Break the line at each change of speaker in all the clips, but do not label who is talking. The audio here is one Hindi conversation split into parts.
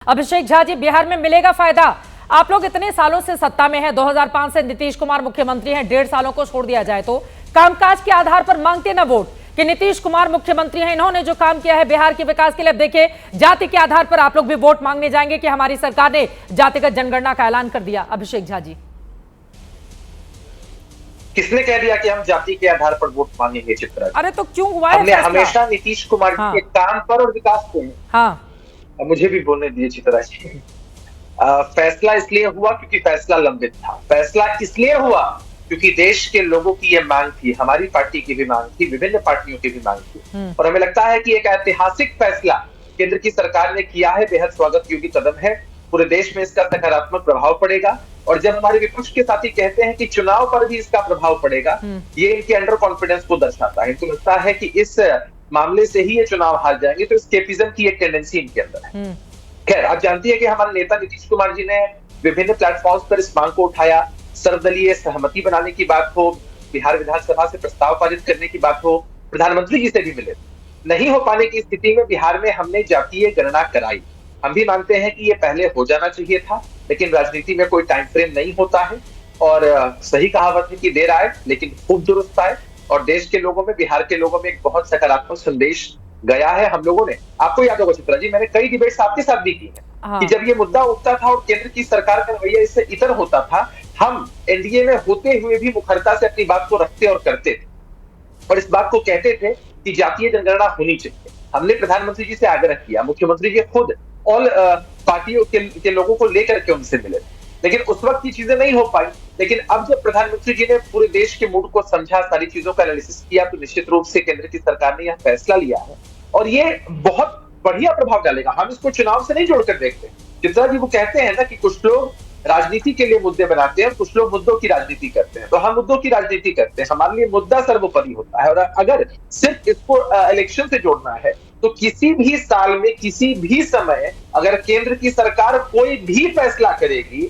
अभिषेक झा जी, बिहार में मिलेगा फायदा? आप लोग इतने सालों से सत्ता में हैं, 2005 से नीतीश कुमार मुख्यमंत्री हैं, 1.5 सालों को छोड़ दिया जाए तो कामकाज के आधार पर मांगते ना वोट कि नीतीश कुमार मुख्यमंत्री हैं, इन्होंने जो काम किया है बिहार के विकास के लिए। अब देखिए, जाति के आधार पर आप लोग भी वोट मांगने जाएंगे कि हमारी सरकार ने जातिगत जनगणना का ऐलान कर दिया। अभिषेक झा जी,
किसने कह दिया कि हम जाति के आधार पर वोट मांगेंगे? चित्रा,
अरे तो क्यों हुआ है?
हमने हमेशा नीतीश कुमार के काम पर और विकास पे मुझे भी बोलने दिए चित्रा जी। फैसला इसलिए हुआ क्योंकि फैसला लंबित था। फैसला इसलिए हुआ क्योंकि देश के लोगों की ये मांग थी, हमारी पार्टी की भी मांग थी, विभिन्न पार्टियों की भी मांग थी। और हमें लगता है कि एक ऐतिहासिक फैसला केंद्र की सरकार ने किया है, बेहद स्वागत योग्य कदम है। पूरे देश में इसका सकारात्मक प्रभाव पड़ेगा। और जब हमारे विपक्ष के साथी कहते हैं कि चुनाव पर भी इसका प्रभाव पड़ेगा, ये इनके अंडर कॉन्फिडेंस को दर्शाता है। इनको लगता है कि इस मामले से ही ये चुनाव हार जाएंगे, तो स्केपिज्म की एक टेंडेंसी इनके अंदर है। खैर, आप जानती है कि हमारे नेता नीतीश कुमार जी ने विभिन्न प्लेटफॉर्म्स पर इस मांग को उठाया। सर्वदलीय सहमति बनाने की बात हो, बिहार विधानसभा से प्रस्ताव पारित करने की बात हो, प्रधानमंत्री जी से भी मिले। नहीं हो पाने की स्थिति में बिहार में हमने जातीय गणना कराई। हम भी मानते हैं कि ये पहले हो जाना चाहिए था, लेकिन राजनीति में कोई टाइम फ्रेम नहीं होता है। और सही कहावत है कि देर आए लेकिन खूब दुरुस्त आए। और देश के लोगों में, बिहार के लोगों में एक बहुत सकारात्मक संदेश गया है। हम लोगों ने, आपको याद होगा चित्रा जी, मैंने कई डिबेट्स आपके साथ भी की है कि जब ये मुद्दा उठता था और केंद्र की सरकार का रवैया इससे इतर होता था, हम एनडीए में होते हुए भी मुखरता से अपनी बात को रखते और करते थे और इस बात को कहते थे कि जातीय जनगणना होनी चाहिए। हमने प्रधानमंत्री जी से आग्रह किया, मुख्यमंत्री जी खुद ऑल पार्टियों के लोगों को लेकर के उनसे मिले, लेकिन उस वक्त ये चीजें नहीं हो पाई। लेकिन अब जब प्रधानमंत्री जी ने पूरे देश के मूड को समझा, सारी चीजों का एनालिसिस किया, तो निश्चित रूप से केंद्र की सरकार ने यह फैसला लिया है और ये बहुत बढ़िया प्रभाव डालेगा। हम इसको चुनाव से नहीं जोड़कर देखते। चित्रा जी, वो कहते हैं ना कि कुछ लोग राजनीति के लिए मुद्दे बनाते हैं, कुछ लोग मुद्दों की राजनीति करते हैं। तो हम मुद्दों की राजनीति करते हैं, हमारे लिए मुद्दा सर्वोपरि होता है। और अगर सिर्फ इसको इलेक्शन से जोड़ना है तो किसी भी साल में, किसी भी समय अगर केंद्र की सरकार कोई भी फैसला करेगी,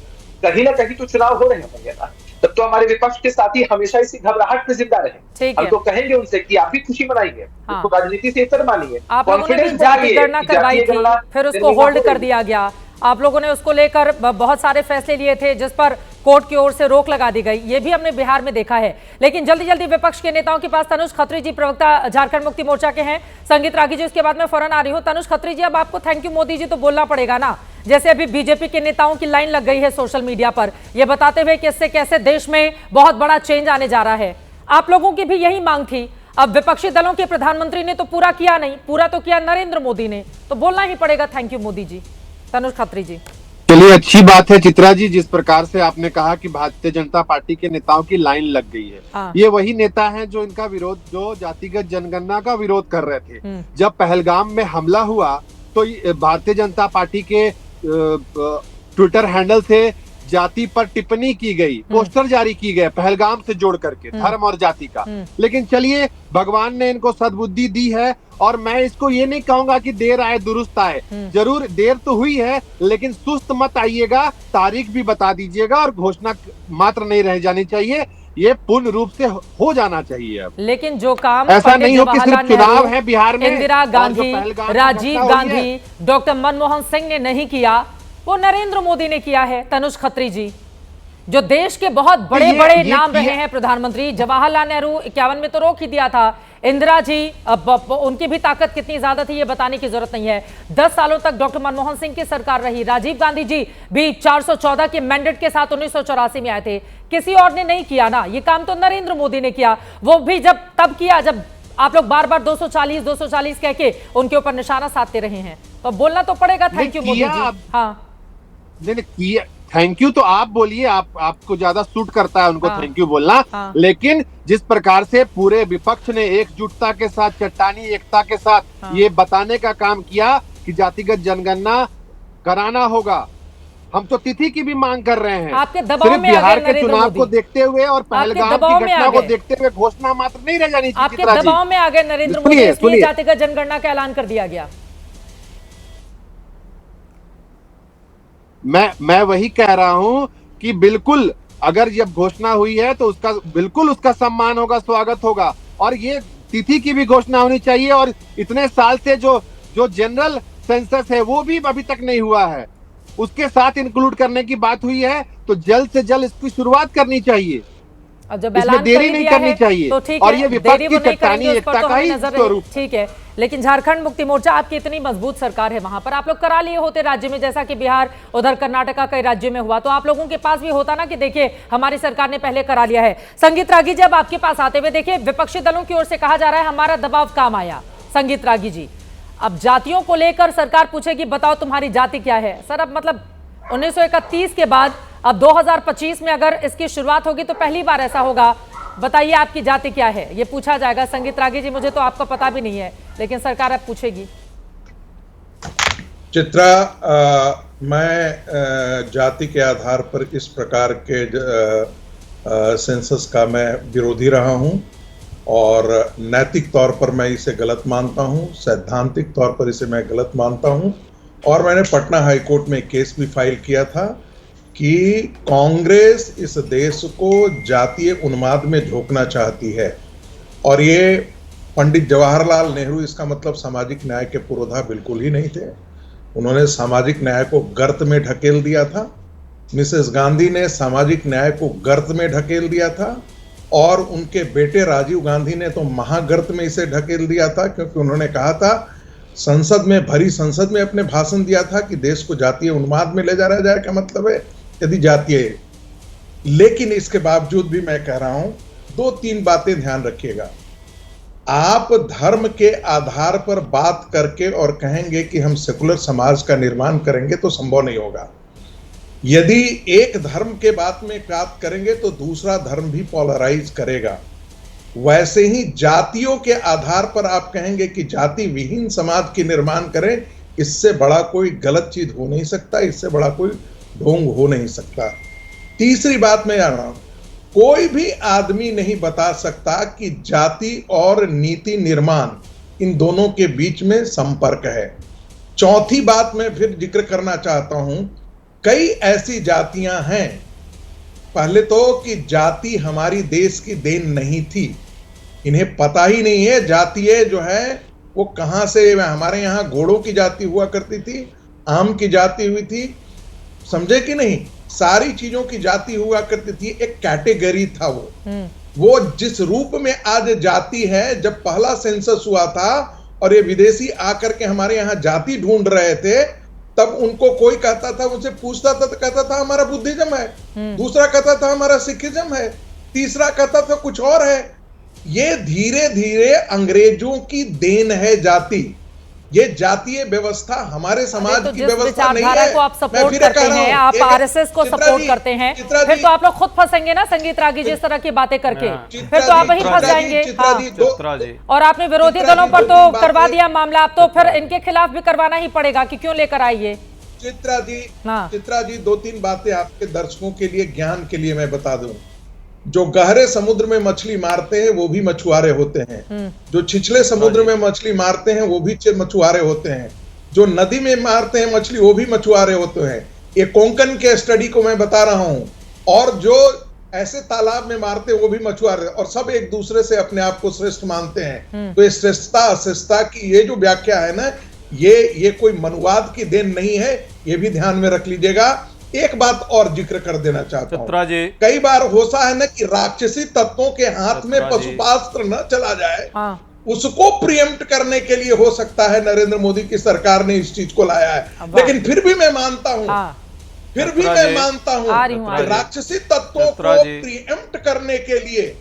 कहीं ना कहीं तो चुनाव हो रहे होंगे ना, तब तो हमारे विपक्ष के साथी हमेशा इसी घबराहट में जिंदा रहे। हम तो कहेंगे उनसे कि आप भी खुशी मनाइए, तो राजनीति से इतर मानिए,
कॉन्फिडेंस जाति गणना करवाई थी, फिर उसको होल्ड कर दिया गया। आप लोगों ने उसको लेकर बहुत सारे फैसले लिए थे जिस पर कोर्ट की ओर से रोक लगा दी गई। ये भी हमने बिहार में देखा है। लेकिन जल्दी जल्दी विपक्ष के नेताओं के पास तनुज खत्री जी, प्रवक्ता झारखंड मुक्ति मोर्चा के हैं, संगीत रागी जी, उसके बाद में फौरन आ रही हूं। तनुज खत्री जी, अब आपको थैंक यू मोदी जी तो बोलना पड़ेगा ना, जैसे अभी बीजेपी के नेताओं की लाइन लग गई है सोशल मीडिया पर, यह बताते हुए कि इससे कैसे देश में बहुत बड़ा चेंज आने जा रहा है। आप लोगों की भी यही मांग थी। अब विपक्षी दलों के प्रधानमंत्री ने तो पूरा किया नहीं, पूरा तो किया नरेंद्र मोदी ने, तो बोलना ही पड़ेगा थैंक यू मोदी जी। तनुज खत्री जी,
चलिए, अच्छी बात है चित्रा जी, जिस प्रकार से आपने कहा कि भारतीय जनता पार्टी के नेताओं की लाइन लग गई है। ये वही नेता हैं जो इनका विरोध, जो जातिगत जनगणना का विरोध कर रहे थे। जब पहलगाम में हमला हुआ तो भारतीय जनता पार्टी के ट्विटर हैंडल से जाति पर टिप्पणी की गई, पोस्टर जारी की गए पहलगाम से जोड़ करके, धर्म और जाति का। लेकिन चलिए, भगवान ने इनको सद्बुद्धि दी है और मैं इसको ये नहीं कहूंगा कि देर आए दुरुस्त आए। जरूर देर तो हुई है, लेकिन सुस्त मत आइएगा, तारीख भी बता दीजिएगा और घोषणा मात्र नहीं रह जानी चाहिए, ये पूर्ण रूप से हो जाना चाहिए। अब
लेकिन जो काम
ऐसा नहीं हो कि सिर्फ चुनाव है बिहार में,
इंदिरा गांधी, राजीव गांधी, डॉक्टर मनमोहन सिंह ने नहीं किया, वो नरेंद्र मोदी ने किया है। तनुज खत्री जी, जो देश के बहुत बड़े बड़े नाम रहे हैं प्रधानमंत्री, जवाहरलाल नेहरू 51 में तो रोक ही दिया था, इंदिरा जी, उनकी भी ताकत कितनी ज्यादा थी ये बताने की जरूरत नहीं है। 10 सालों तक डॉक्टर मनमोहन सिंह की सरकार रही, राजीव गांधी जी भी 414 के मैंडेट के साथ 1984 में आए थे, किसी और ने नहीं किया ना, ये काम तो नरेंद्र मोदी ने किया। वो भी तब किया जब आप लोग बार बार 240 कह के उनके ऊपर निशाना साधते रहे हैं, तो बोलना तो पड़ेगा थैंक यू मोदी जी। हाँ,
नहीं, थैंक यू तो आप बोलिए, आपको ज्यादा सूट करता है उनको थैंक यू बोलना। लेकिन जिस प्रकार से पूरे विपक्ष ने एकजुटता के साथ, चट्टानी एकता के साथ ये बताने का काम किया कि जातिगत जनगणना कराना होगा, हम तो तिथि की भी मांग कर रहे हैं।
आपके दबाव
सिर्फ
में
बिहार के चुनाव को देखते हुए और पहलगाम की घटना को देखते हुए घोषणा मात्र नहीं रह जानी चाहिए।
आपके दबाव में आ गए नरेंद्र मोदी, इसलिए जातिगत जनगणना का ऐलान कर दिया गया।
मैं वही कह रहा हूं कि बिल्कुल, अगर जब घोषणा हुई है तो उसका बिल्कुल उसका सम्मान होगा, स्वागत होगा, और ये तिथि की भी घोषणा होनी चाहिए। और इतने साल से जो जनरल सेंसस है वो भी अभी तक नहीं हुआ है, उसके साथ इंक्लूड करने की बात हुई है, तो जल्द से जल्द इसकी शुरुआत करनी चाहिए।
अब जब
इसमें देरी नहीं करनी चाहिए,
तो ठीक
और
है,
ये विपक्ष की चट्टानी
तो
एकता का ही स्वरूप।
ठीक है, लेकिन झारखंड मुक्ति मोर्चा आपकी इतनी मजबूत सरकार है, वहां पर आप लोग करा लिए होते राज्य में, जैसा कि बिहार उधर कर्नाटका कई राज्यों में हुआ, तो आप लोगों के पास भी होता ना कि देखिए हमारी सरकार ने पहले करा लिया है। संगीत रागी जी, अब आपके पास आते हुए देखिए विपक्षी दलों की ओर से कहा जा रहा है हमारा दबाव काम आया। संगीत रागी जी, अब जातियों को लेकर सरकार पूछेगी बताओ तुम्हारी जाति क्या है। सर अब मतलब 1931 के बाद अब 2025 में अगर इसकी शुरुआत होगी तो पहली बार ऐसा होगा, बताइए आपकी जाति क्या है, ये पूछा जाएगा। संगीत रागी जी, मुझे तो आपका पता भी नहीं है, लेकिन सरकार अब पूछेगी।
चित्रा, मैं जाति के आधार पर इस प्रकार के सेंसस का मैं विरोधी रहा हूं, और नैतिक तौर पर मैं इसे गलत मानता हूं, सैद्धांतिक तौर पर इसे मैं गलत मानता हूं। और मैंने पटना हाईकोर्ट में केस भी फाइल किया था कि कांग्रेस इस देश को जातीय उन्माद में झोंकना चाहती है, और ये पंडित जवाहरलाल नेहरू इसका मतलब सामाजिक न्याय के पुरोधा बिल्कुल ही नहीं थे। उन्होंने सामाजिक न्याय को गर्त में ढकेल दिया था। मिसेस गांधी ने सामाजिक न्याय को गर्त में ढकेल दिया था, और उनके बेटे राजीव गांधी ने तो महागर्त में इसे ढकेल दिया था, क्योंकि उन्होंने कहा था, संसद में, भरी संसद में अपने भाषण दिया था कि देश को जातीय उन्माद में ले जा रहा जाए, क्या मतलब है यदि जातीय। लेकिन इसके बावजूद भी मैं कह रहा हूं, 2-3 बातें ध्यान रखिएगा। आप धर्म के आधार पर बात करके और कहेंगे कि हम सेकुलर समाज का निर्माण करेंगे तो संभव नहीं होगा। यदि एक धर्म के बात में बात करेंगे तो दूसरा धर्म भी पोलराइज करेगा। वैसे ही जातियों के आधार पर आप कहेंगे कि जाति विहीन समाज की निर्माण करें, इससे बड़ा कोई गलत चीज हो नहीं सकता, इससे बड़ा कोई ढोंग हो नहीं सकता। तीसरी बात मैं जान रहा हूं, कोई भी आदमी नहीं बता सकता कि जाति और नीति निर्माण इन दोनों के बीच में संपर्क है। चौथी बात मैं फिर जिक्र करना चाहता हूं, कई ऐसी जातियां हैं, पहले तो कि जाति हमारी देश की देन नहीं थी, इन्हें पता ही नहीं है जातीय जो है वो कहां से। हमारे यहां घोड़ों की जाति हुआ करती थी, आम की जाति हुई थी, समझे कि नहीं, सारी चीजों की जाति हुआ करती थी, एक कैटेगरी था वो जिस रूप में आज जाति है। जब पहला सेंसस हुआ था और ये विदेशी आकर के हमारे यहां जाति ढूंढ रहे थे, तब उनको कोई कहता था, उनसे पूछता था तो कहता था हमारा बुद्धिज्म है, दूसरा कहता था हमारा सिखिज्म है, तीसरा कहता था कुछ और है। ये धीरे धीरे अंग्रेजों की देन है जाति। ये जातीय व्यवस्था हमारे समाज
तो
की व्यवस्था नहीं है।
को आप सपोर्ट करते हैं, आप आरएसएस को सपोर्ट करते हैं, फिर तो आप लोग खुद फंसेंगे ना संगीत रागी जी, इस तरह की बातें करके, फिर तो आप वही फंस जाएंगे। और आपने विरोधी दलों पर तो करवा दिया मामला, आप तो फिर इनके खिलाफ भी करवाना ही पड़ेगा कि क्यों लेकर आइए।
चित्रा जी 2-3 बातें आपके दर्शकों के लिए, ज्ञान के लिए मैं बता दूं। जो गहरे समुद्र में मछली मारते हैं वो भी मछुआरे होते हैं, जो छिछले समुद्र में मछली मारते हैं वो भी मछुआरे होते हैं, जो नदी में मारते हैं मछली वो भी मछुआरे होते हैं। ये कोंकण के स्टडी को मैं बता रहा हूं। और जो ऐसे तालाब में मारते हैं वो भी मछुआरे, और सब एक दूसरे से अपने आप को श्रेष्ठ मानते हैं। तो ये श्रेष्ठता अश्रेष्ठता की ये जो व्याख्या है ना, ये कोई मनुवाद की देन नहीं है, ये भी ध्यान में रख लीजिएगा। एक बात और जिक्र कर देना चाहता हूं, कई बार होता है ना कि राक्षसी तत्वों के हाथ में पशुपास्त्र न चला जाए, उसको प्रिएम्प्ट करने के लिए हो सकता है नरेंद्र मोदी की सरकार ने इस चीज को लाया है। लेकिन फिर भी मैं मानता हूं, राक्षसी तत्वों को प्रिएम्प्ट करने के लिए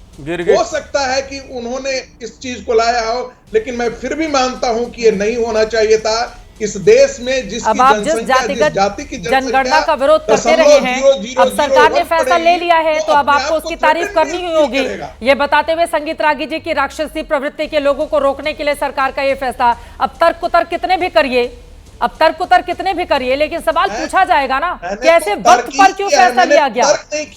हो सकता है कि उन्होंने इस चीज को लाया हो, लेकिन मैं फिर भी मानता हूं कि ये नहीं होना चाहिए था। इस देश में जिस
जाति की जनगणना का विरोध करते रहे हैं, अब सरकार ने फैसला ले लिया है तो अब आपको उसकी तारीफ करनी ही होगी। ये बताते हुए संगीत रागी जी की राक्षसी प्रवृत्ति के लोगों को रोकने के लिए सरकार का ये फैसला, अब तर्क कुतर्क कितने भी करिए, लेकिन सवाल पूछा जाएगा ना कि ऐसे वक्त पर क्यों फैसला लिया गया,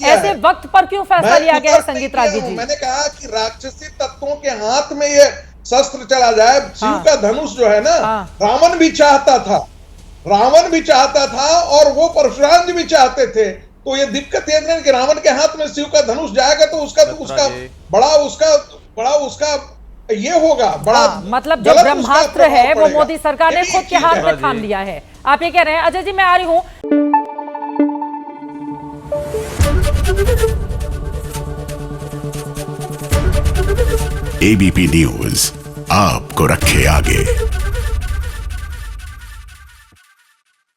ऐसे वक्त पर क्यों फैसला लिया गया है संगीत रागी जी।
मैंने कहा कि राक्षसी तत्वों के हाथ में ये शस्त्र चला जाए। शिव का धनुष जो है ना, रावण भी चाहता था और वो परशुराम जी भी चाहते थे। तो ये दिक्कत ये कि रावण के हाथ में शिव का धनुष जाएगा तो उसका बड़ा ये होगा बड़ा
मतलब जो ब्रह्मास्त्र है वो मोदी सरकार ने खुद के हाथ में थाम लिया है, आप ये कह रहे हैं। अजय जी मैं आ रही हूं।
एबीपी न्यूज आपको रखे आगे।